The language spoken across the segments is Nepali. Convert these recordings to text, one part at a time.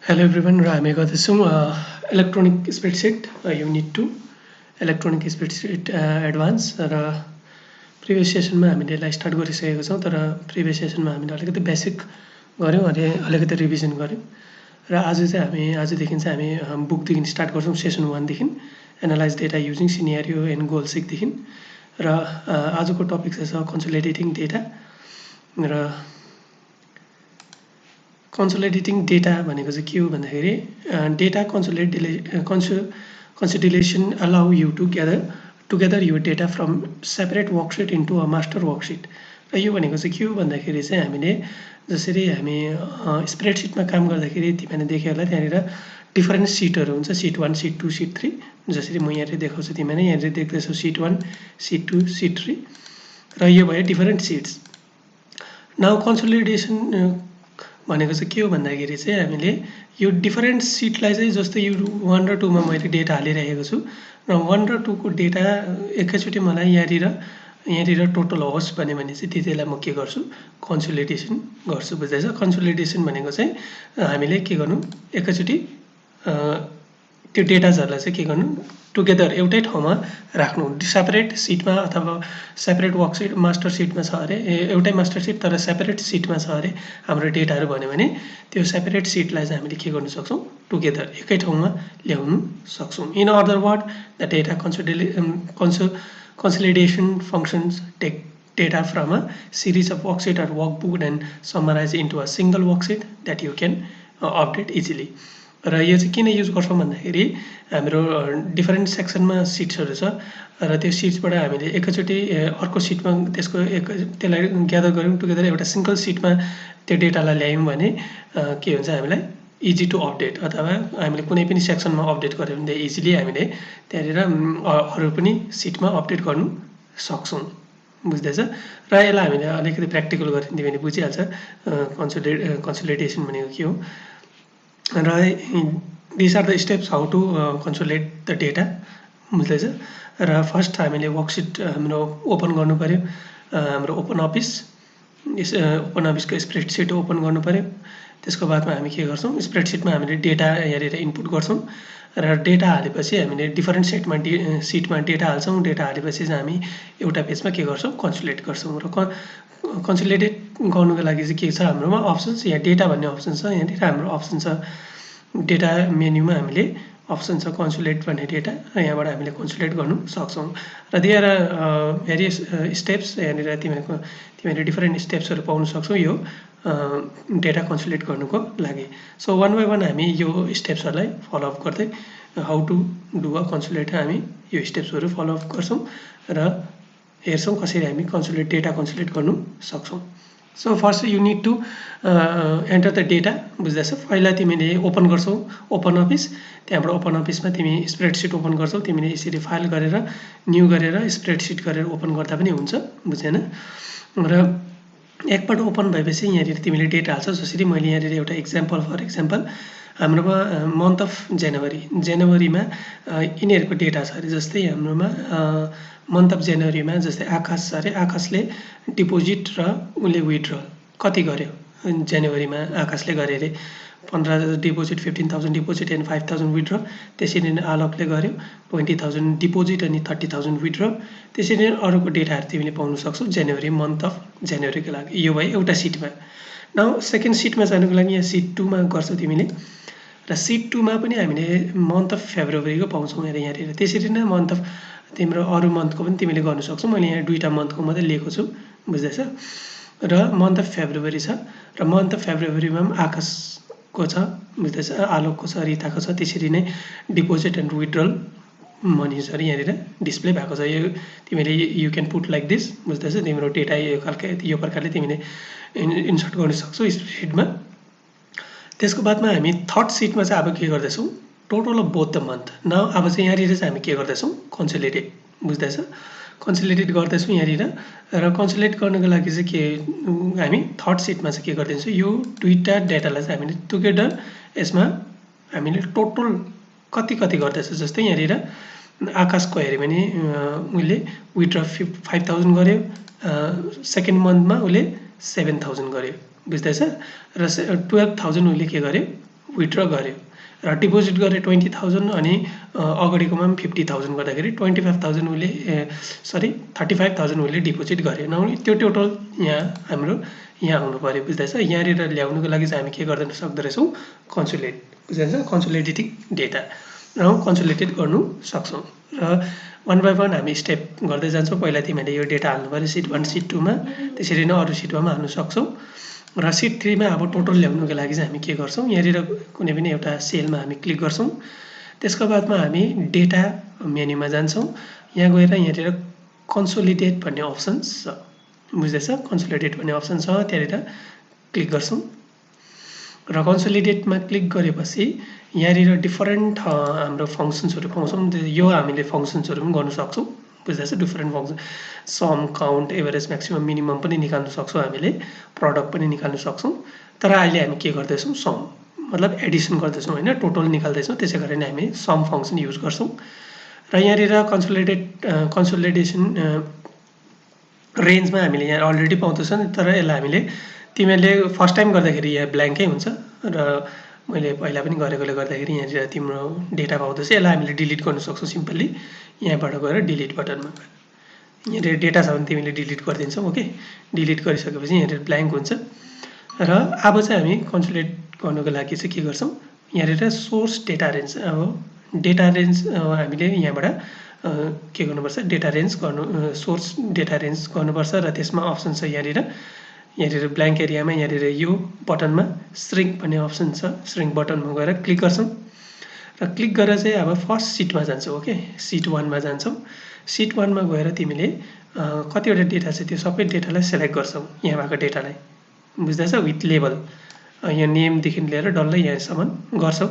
Hello everyone, र हामी गर्दैछौँ electronic spreadsheet unit 2 electronic spreadsheet advance र प्रिभियस सेसनमा हामीले यसलाई स्टार्ट गरिसकेको छौँ तर प्रिभियस सेसनमा हामीले अलिकति बेसिक गऱ्यौँ अनि अलिकति रिभिजन गऱ्यौँ र आज चाहिँ हामी आजदेखि चाहिँ हामी बुकदेखि स्टार्ट गर्छौँ सेसन 1 देखि analyse data using scenario and goal 6 देखि र आजको टपिक चाहिँ छ कन्सोलिडेटिङ डेटा र कन्सोलिडेटिङ डेटा भनेको चाहिँ के हो भन्दाखेरि data consolidation allow you to together यो data from separate worksheet into a master worksheet र यो भनेको चाहिँ के हो भन्दाखेरि चाहिँ हामीले जसरी हामी स्प्रेडसिटमा काम गर्दाखेरि तिमीले देख्यो होला त्यहाँनिर डिफरेन्ट सिटहरू हुन्छ सिट 1 सिट 2 सिट 3 जसरी म यहाँनिर देखाउँछु तिमीले यहाँनिर देख्दैछौ सिट 1 सिट 2 सिट 3 र यो भयो डिफरेन्ट सिट्स नाउ कन्सोलिडेसन भनेको चाहिँ के हो भन्दाखेरि चाहिँ हामीले यो डिफरेन्ट सिटलाई चाहिँ जस्तै यो 1 र 2 मा मैले डेटा हालिरहेको छु र 1 र 2 को डेटा एकैचोटि मलाई यहाँनिर टोटल होस् भन्यो भने चाहिँ त्यतिबेला म के गर्छु कन्सोलिडेसन गर्छु बुझ्दैछ कन्सोलिडेसन भनेको चाहिँ हामीले के गर्नु एकैचोटि त्यो डेटाजहरूलाई चाहिँ के गर्नु टुगेदर एउटै ठाउँमा राख्नु सेपरेट सिटमा अथवा सेपरेट वर्कसिट मास्टर सिटमा छ अरे एउटै मास्टर सिट तर सेपरेट सिटमा छ अरे हाम्रो डेटाहरू भन्यो भने त्यो सेपरेट सिटलाई चाहिँ हामीले के गर्न सक्छौँ टुगेदर एकै ठाउँमा ल्याउनु सक्छौँ in other word the data consolidation functions take data from a series of worksheet or workbook and summarize into a single worksheet that you can update easily. र यो चाहिँ किन युज गर्छौँ भन्दाखेरि हाम्रो डिफरेन्ट सेक्सनमा सिट्सहरू छ र त्यो सिट्सबाट हामीले एकैचोटि अर्को सिटमा त्यसलाई ग्यादर गऱ्यौँ टुगेदर एउटा सिङ्गल सिटमा त्यो डेटालाई ल्यायौँ भने के हुन्छ हामीलाई इजी टु अपडेट अथवा हामीले कुनै पनि सेक्सनमा अपडेट गऱ्यौँ भने इजिली हामीले त्यहाँनिर अरू पनि सिटमा अपडेट गर्नु सक्छौँ बुझ्दैछ र यसलाई हामीले अलिकति प्र्याक्टिकल गरिदियो भने बुझिहाल्छ कन्सोलिडेसन भनेको के हो र this are the steps how to consolidate the data बुझ्दैछ र फर्स्ट हामीले वर्कसिट हाम्रो ओपन गर्नु पर्यो हाम्रो ओपन अफिसको स्प्रेडसिट ओपन गर्नु पर्यो त्यसको बादमा हामी के गर्छौँ स्प्रेडसिटमा हामीले डेटा हेरेर इनपुट गर्छौँ र डेटा हालेपछि हामीले डिफरेन्ट सिटमा डेटा हाल्छौँ डेटा हालेपछि चाहिँ हामी एउटा पेजमा के गर्छौँ कन्सोलिडेट गर्छौँ र कन्सोलिडेट गर्नुको लागि चाहिँ के छ हाम्रोमा अप्सन्स यहाँ डेटा भन्ने अप्सन छ यहाँनिर हाम्रो अप्सन छ डेटा मेन्युमा हामीले अप्सन छ कन्सोलिडेट भन्ने डेटा र यहाँबाट हामीले कन्सोलिडेट गर्नु सक्छौँ र दिएर भेरियस स्टेप्स यहाँनिर तिमीहरूले डिफरेन्ट स्टेप्सहरू पाउन सक्छौ यो डेटा कन्सोलिडेट गर्नुको लागि सो वान बाई वान हामी यो स्टेप्सहरूलाई फलोअप गर्दै how to do a consolidate हामी यो स्टेप्सहरू फलोअप गर्छौँ र हेर्छौँ कसरी हामी डेटा कन्सोलिडेट गर्नु सक्छौँ so first you need to enter the data बुझ्दैछ पहिला तिमीले ओपन गर्छौ ओपन अफिस त्यहाँबाट ओपन अफिसमा तिमी स्प्रेडसिट ओपन गर्छौ तिमीले यसरी फाइल गरेर न्यू गरेर स्प्रेडसिट गरेर ओपन गर्दा पनि हुन्छ बुझेन र एकपल्ट ओपन भएपछि यहाँनिर तिमीले डेटा हाल्छौ जसरी मैले यहाँनिर एउटा एक्जाम्पल फर एक्जाम्पल हाम्रोमा मन्थ अफ जनवरीमा यिनीहरूको डेटा छ अरे जस्तै हाम्रोमा मन्थ अफ जनवरीमा जस्तै आकाश छ अरे आकाशले डिपोजिट र उसले विथड्रल कति गर्यो जनवरीमा आकाशले गरे अरे 15,000 डिपोजिट 15,000 डिपोजिट एन्ड 5,000 विथड्रल त्यसरी नै आलोकले गर्यो 20,000 डिपोजिट अनि 30,000 विथड्रल त्यसरी नै अरूको डेटाहरू तिमीले पाउन सक्छौ जनवरी मन्थ अफ जनवरीको लागि यो भयो एउटा सिटमा नाउ सेकेन्ड सिटमा जानुको लागि यहाँ सिट 2 मा गर्छौ तिमीले र सिट 2 मा पनि हामीले मन्थ अफ फेब्रुअरीको पाउँछौँ यहाँनिर त्यसरी नै मन्थ अफ तिम्रो अरू मन्थको पनि तिमीले गर्न सक्छौ मैले यहाँ दुईटा मन्थको मात्रै लिएको छु बुझ्दैछ र मन्थ अफ फेब्रुअरी छ र मन्थ अफ फेब्रुअरीमा पनि आकाशको छ बुझ्दैछ आलोकको छ रिताको छ त्यसरी नै डिपोजिट एन्ड विथड्रल मनीजहरू यहाँनिर डिस्प्ले भएको छ यो तिमीले you can put like this बुझ्दैछ तिम्रो डेटा यो प्रकारले तिमीले इन्सर्ट गर्न सक्छौ स्प्रेडसिटमा त्यसको बादमा हामी थर्ड सिटमा चाहिँ अब के गर्दैछौँ total of both the month न अब चाहिँ यहाँनिर चाहिँ हामी के गर्दैछौँ कन्सोलिडेट बुझ्दैछ कन्सोलिडेट गर्दैछौँ यहाँनिर र कन्सोलिडेट गर्नको लागि चाहिँ के हामी थर्ड सिटमा चाहिँ के गरिदिन्छौँ यो दुईवटा डेटालाई चाहिँ हामीले टुगेदर यसमा हामीले टोटल कति गर्दैछ जस्तै यहाँनिर आकाशको हेऱ्यो भने उसले विथड्र 5,000 गर्यो सेकेन्ड मन्थमा उसले 7,000 गर्यो बुझ्दैछ र 12,000 उसले के गर्यो विथड्र गर्यो र डिपोजिट गरे 20,000 अनि अगाडिकोमा पनि 50,000 गर्दाखेरि 25,000 उसले 35,000 उसले डिपोजिट गर्यो न त्यो टोटल यहाँ हाम्रो यहाँ आउनु पर्यो बुझ्दैछ यहाँनिर ल्याउनुको लागि चाहिँ हामी के गर्न सक्दो रहेछौँ कन्सोलिडेट बुझ्दैछ कन्सोलिडेटिङ डेटा र कन्सोलिडेट गर्नु सक्छौँ र वन बाई वन हामी स्टेप गर्दै जान्छौँ पहिला तिमीले यो डेटा हाल्नु पर्यो सिट 1 सिट 2 मा त्यसरी नै अरू सिटमा पनि हाल्नु सक्छौँ र सिट 3 मा अब टोटल ल्याउनुको लागि चाहिँ हामी के गर्छौँ यहाँनिर कुनै पनि एउटा सेलमा हामी क्लिक गर्छौँ त्यसको बादमा हामी डेटा मेन्युमा जान्छौँ यहाँ गएर यहाँनिर कन्सोलिडेट भन्ने अप्सन छ बुझ्दैछ कन्सोलिडेट भन्ने अप्सन छ त्यहाँनिर क्लिक गर्छौँ र कन्सोलिडेटमा क्लिक गरेपछि यहाँनिर डिफरेन्ट हाम्रो फङ्सन्सहरू पाउँछौँ यो हामीले फङ्सन्सहरू पनि गर्न सक्छौँ बुझ्दैछ different function sum count average maximum minimum पनि निकाल्न सक्छौँ हामीले प्रडक्ट पनि निकाल्न सक्छौँ तर अहिले हामी के गर्दैछौँ सम मतलब एडिसन गर्दैछौँ होइन टोटल निकाल्दैछौँ त्यसै कारण हामी सम फङ्सन युज गर्छौँ र यहाँनिर कन्सोलिडेसन रेन्जमा हामीले यहाँ अलरेडी पाउँदैछ नि तर यसलाई हामीले तिमीले फर्स्ट टाइम गर्दाखेरि यहाँ ब्ल्याङ्कै हुन्छ र मैले पहिला पनि गरेकोले गर्दाखेरि यहाँनिर तिम्रो डेटा पाउँदैछ यसलाई हामीले डिलिट गर्न सक्छौँ सिम्पल्ली यहाँबाट गएर डिलिट बटनमा यहाँनिर डेटा छ भने तिमीले डिलिट गरिदिन्छौ ओके डिलिट गरिसकेपछि यहाँनिर ब्ल्याङ्क हुन्छ र अब चाहिँ हामी कन्सोलिडेट गर्नुको लागि चाहिँ के गर्छौँ यहाँनिर सोर्स डेटा रेन्ज अब डेटा रेन्ज हामीले यहाँबाट के गर्नुपर्छ डेटा रेन्ज गर्नु सोर्स डेटा रेन्ज गर्नुपर्छ र त्यसमा अप्सन छ यहाँनिर ब्ल्याङ्क एरियामा यहाँनिर यो बटनमा श्रिङ्क भन्ने अप्सन छ श्रिङ्क बटनमा गएर क्लिक गर्छौँ र क्लिक गरेर चाहिँ अब फर्स्ट सिटमा जान्छौँ ओके सिट 1 मा जान्छौँ सिट 1 मा गएर तिमीले कतिवटा डेटा छ त्यो सबै डेटालाई सेलेक्ट गर्छौ यहाँ भएको डेटालाई बुझ्दैछ विथ लेबल यहाँ नेमदेखि लिएर डल्लै यहाँसम्म गर्छौ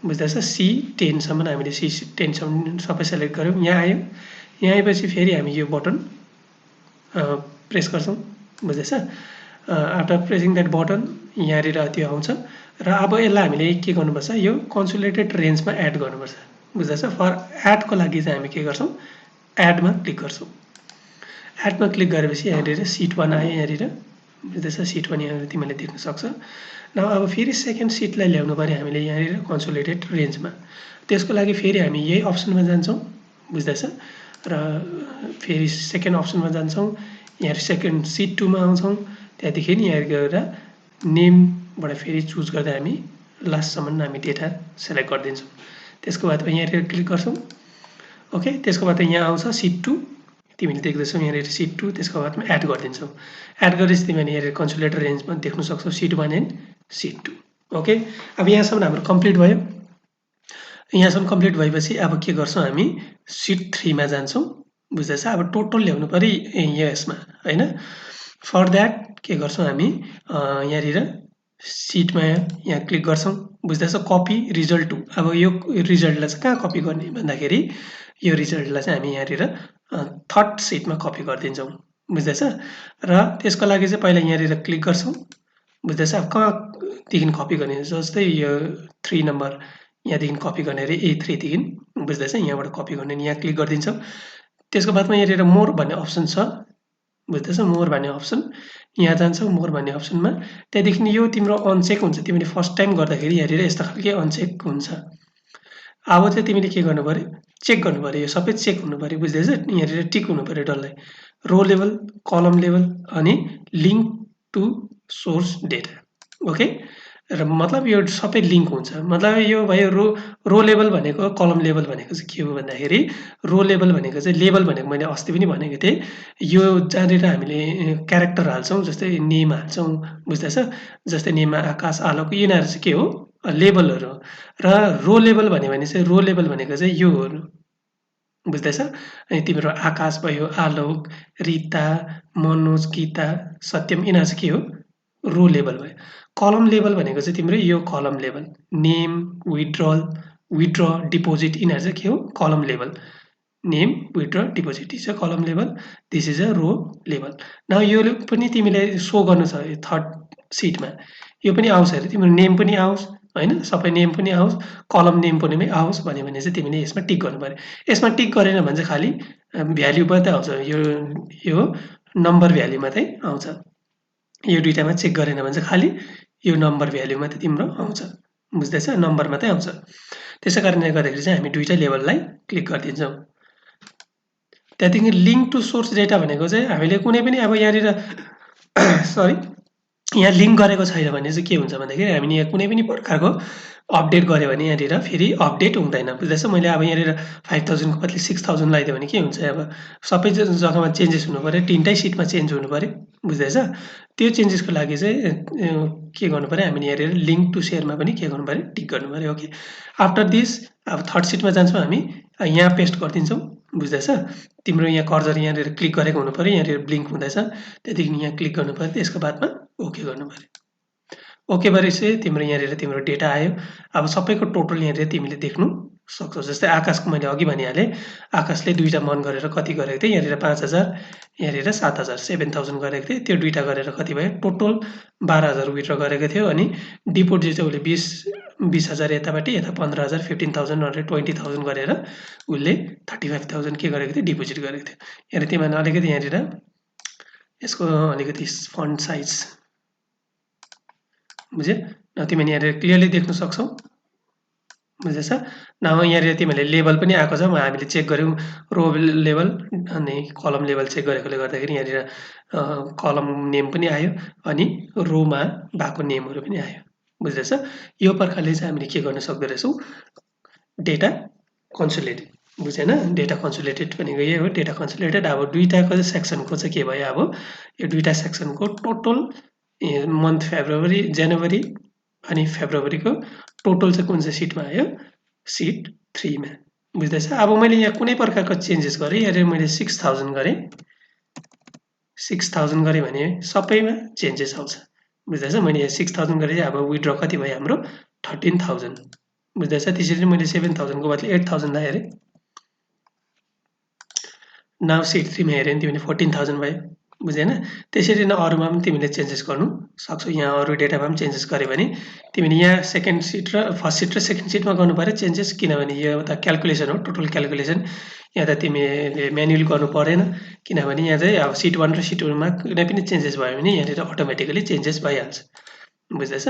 बुझ्दैछ C10 सम्म हामीले C10 सम्म सबै सेलेक्ट गर्यौँ यहाँ आयो यहाँ आएपछि फेरि हामी यो बटन प्रेस गर्छौँ बुझ्दैछ आफ्टर प्रेसिङ द्याट बटन यहाँनिर त्यो आउँछ र अब यसलाई हामीले के गर्नुपर्छ यो कन्सोलिडेटेड रेन्जमा एड गर्नुपर्छ बुझ्दैछ फर एडको लागि चाहिँ हामी के गर्छौँ एडमा क्लिक गर्छौँ एडमा क्लिक गरेपछि यहाँनिर सिट 1 आयो यहाँनिर बुझ्दैछ सिट 1 यहाँनिर तिमीले देख्न सक्छ न अब फेरि सेकेन्ड सिटलाई ल्याउनु पर्यो हामीले यहाँनिर कन्सोलिडेटेड रेन्जमा त्यसको लागि फेरि हामी यही अप्सनमा जान्छौँ बुझ्दैछ र फेरि सेकेन्ड अप्सनमा जान्छौँ यहाँ सेकेन्ड सिट 2 मा आउँछौँ त्यहाँदेखि यहाँ गएर नेमबाट फेरि चुज गर्दा हामी लास्टसम्म हामी डेटा सेलेक्ट गरिदिन्छौँ त्यसको बादमा यहाँनिर क्लिक गर्छौँ ओके त्यसको बाद यहाँ आउँछ सिट 2 तिमीले देख्दैछौ यहाँनिर सिट 2 त्यसको बादमा एड गरिदिन्छौ एड गरेपछि तिमीले यहाँनिर कन्सोलिडेटेड रेन्जमा देख्न सक्छौ सिट 1 एन्ड सिट 2 ओके अब यहाँसम्म हाम्रो कम्प्लिट भयो यहाँसम्म कम्प्लिट भएपछि अब के गर्छौँ हामी सिट 3 मा जान्छौँ बुझ्दैछ अब टोटल ल्याउनु पर्यो यसमा हैन फर द्याट के गर्छौँ हामी यहाँनिर सिटमा यहाँ क्लिक गर्छौँ बुझ्दैछ कपी रिजल्ट 2 अब यो रिजल्टलाई चाहिँ कहाँ कपी गर्ने भन्दाखेरि यो रिजल्टलाई चाहिँ हामी यहाँनिर थर्ड सिटमा कपी गरिदिन्छौँ बुझ्दैछ र त्यसको लागि चाहिँ पहिला यहाँनिर क्लिक गर्छौँ बुझ्दैछ अब कहाँदेखि कपी गर्ने जस्तै यो 3 नम्बर यहाँदेखि कपी गर्ने अरे A3 देखि बुझ्दैछ यहाँबाट कपी गर्ने यहाँ क्लिक गरिदिन्छौँ त्यसको बादमा यहाँनिर मोर भन्ने अप्सन छ बुझ्दैछ मोर भन्ने अप्सन यहाँ जान्छौ मोर भन्ने अप्सनमा त्यहाँदेखि यो तिम्रो अनचेक हुन्छ तिमीले फर्स्ट टाइम गर्दाखेरि यहाँनिर यस्तो खालके अनचेक हुन्छ अब चाहिँ तिमीले के गर्नु पर्यो चेक गर्नु पर्यो यो सबै चेक हुनु पर्यो बुझ्दैछ यहाँनिर टिक हुनु पर्यो डल्लै रो लेभल कलम लेभल अनि link to source data okay र मतलब यो सबै लिङ्क हुन्छ मतलब यो भयो रो लेभल भनेको कलम लेभल भनेको चाहिँ के हो भन्दाखेरि रो लेभल भनेको चाहिँ लेभल भनेको मैले अस्ति पनि भनेको थिएँ यो जहाँनिर हामीले क्यारेक्टर हाल्छौँ जस्तै नेम हाल्छौँ बुझ्दैछ जस्तै नेममा आकाश आलोक यिनीहरू चाहिँ के हो लेभलहरू र रो लेभल भन्यो भने चाहिँ रो लेभल भनेको चाहिँ यो हो बुझ्दैछ अनि तिम्रो आकाश भयो आलोक रिता मनोज गीता सत्यम यिनीहरू चाहिँ के हो रो लेभल भयो कलम लेभल भनेको चाहिँ तिम्रो यो कलम लेभल नेम विथड्र डिपोजिट यिनीहरू चाहिँ के हो कलम level name withdraw deposit is a कलम level this is a row level न यो पनि तिमीले सो गर्नु छ थर्ड सिटमा यो पनि आउँछ अरे तिम्रो नेम पनि आओस् हैन सबै नेम पनि आओस् कलम नेम पनि आओस् भन्यो भने चाहिँ तिमीले यसमा टिक गर्नु पर्यो यसमा टिक गरेन भने चाहिँ खाली भ्याल्यु मात्रै आउँछ यो नम्बर भ्याल्यु मात्रै आउँछ यो दुईटामा चेक गरेन भने चाहिँ खाली यो नम्बर भ्याल्यु मात्रै तिम्रो आउँछ बुझ्दैछ नम्बर मात्रै आउँछ त्यसै कारणले गर्दाखेरि चाहिँ हामी दुईटै लेभललाई क्लिक गरिदिन्छौँ त्यहाँदेखि लिङ्क टु सोर्स डेटा भनेको चाहिँ हामीले कुनै पनि अब यहाँनिर सरी यहाँ लिङ्क गरेको छैन भने चाहिँ के हुन्छ भन्दाखेरि हामीले यहाँ कुनै पनि प्रकारको अपडेट गऱ्यो भने यहाँनिर फेरि अपडेट हुँदैन बुझ्दैछ मैले अब यहाँनिर 5000 को बदली 6000 लगाइदियो भने के हुन्छ अब सबै जग्गामा चेन्जेस हुनु पऱ्यो तिनटै सिटमा चेन्ज हुनु पऱ्यो बुझ्दैछ त्यो चेन्जेसको लागि चाहिँ के गर्नु पऱ्यो हामीले यहाँनिर लिङ्क टु सेयरमा पनि के गर्नु पऱ्यो टिक गर्नु पऱ्यो ओके आफ्टर दिस अब थर्ड सिटमा जान्छौँ हामी यहाँ पेस्ट गरिदिन्छौँ बुझ्दैछ तिम्रो यहाँ कर्जर यहाँनिर क्लिक गरेको हुनु पऱ्यो यहाँनिर ब्लिङ्क हुँदैछ त्यहाँदेखि यहाँ क्लिक गर्नु पऱ्यो त्यसको बादमा ओके गर्नु पऱ्यो ओके भएपछि तिम्रो यहाँनिर तिम्रो डेटा आयो अब सबैको टोटल यहाँनिर तिमीले देख्नु सक्छौ जस्तै आकाशको मैले अघि भनिहालेँ आकाशले दुईवटा मन गरेर कति गरेको थिएँ यहाँनिर 5000 यहाँनिर 7000 7000 गरेको थिएँ त्यो दुईवटा गरेर कति भयो टोटल 12000 विथड्र गरेको थियो अनि डिपोजिट चाहिँ उसले 20,000 यतापट्टि यता 15,000 15,000 गरेर 20,000 गरेर उसले 35,000 के गरेको थियो डिपोजिट गरेको थियो यहाँनिर तिमीले अलिकति यहाँनिर यसको अलिकति फन्ट साइज बुझ्यो न तिमीले यहाँनिर क्लियरली देख्न सक्छौ बुझ्दैछ न यहाँनिर तिमीले लेभल पनि आएको छ हामीले चेक गऱ्यौँ रो लेभल अनि कलम लेभल चेक गरेकोले गर्दाखेरि यहाँनिर कलम नेम पनि आयो अनि रोमा भएको नेमहरू पनि आयो बुझ्दैछ यो प्रकारले चाहिँ हामीले के गर्न सक्दो रहेछौँ डेटा कन्सोलिडेट बुझेन डेटा कन्सोलिडेट भनेको यही हो डेटा कन्सोलिडेट अब दुईटाको सेक्सनको चाहिँ के भयो अब यो दुईटा सेक्सनको टोटल मन्थ फेब्रुअरी जनवरी अनि फेब्रुअरीको टोटल चाहिँ कुन चाहिँ सिटमा आयो सिट 3 मा बुझ्दैछ अब मैले यहाँ कुनै प्रकारको चेन्जेस गरेँ यहाँनिर मैले 6000 गरेँ 6000 गरेँ भने सबैमा चेन्जेस आउँछ बुझ्दैछ मैले यहाँ 6000 गरेँ अब विथड्र कति भयो हाम्रो 13000 बुझ्दैछ त्यसरी मैले 7000 को बदली 8000 लाई हेरेँ नाउ सिट 3 मा हेऱ्यो भने तिमीले 14000 भयो बुझेन त्यसरी नै अरूमा पनि तिमीले चेन्जेस गर्नु सक्छौ यहाँ अरू डेटामा पनि चेन्जेस गर्यो भने तिमीले यहाँ सेकेन्ड सिट र फर्स्ट सिट र सेकेन्ड सिटमा गर्नु पर्यो चेन्जेस किनभने यो त क्याल्कुलेसन हो टोटल क्याल्कुलेसन यहाँ त तिमीले म्यानुअल गर्नु परेन किनभने यहाँ चाहिँ अब सिट 1 र सिट 2 मा कुनै पनि चेन्जेस भयो भने यहाँनिर अटोमेटिकली चेन्जेस भइहाल्छ बुझ्दैछ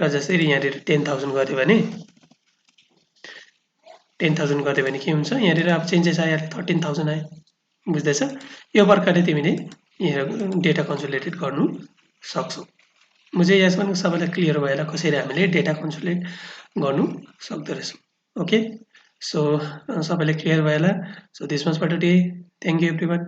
र जसरी यहाँनिर 10000 गर्यो भने 10000 गर्यो भने के हुन्छ यहाँनिर अब चेन्जेस आइहाल्यो 13000 आयो बुझ्दैछ यो प्रकारले तिमीले यहाँ डेटा कन्सोलिडेट गर्नु सक्छौ मुझे यहाँसम्म सबैलाई क्लियर भयो होला कसरी हामीले डेटा कन्सोलिडेट गर्नु सक्दो रहेछौँ ओके सो सबैलाई क्लियर भयो होला so this much for today thank you everyone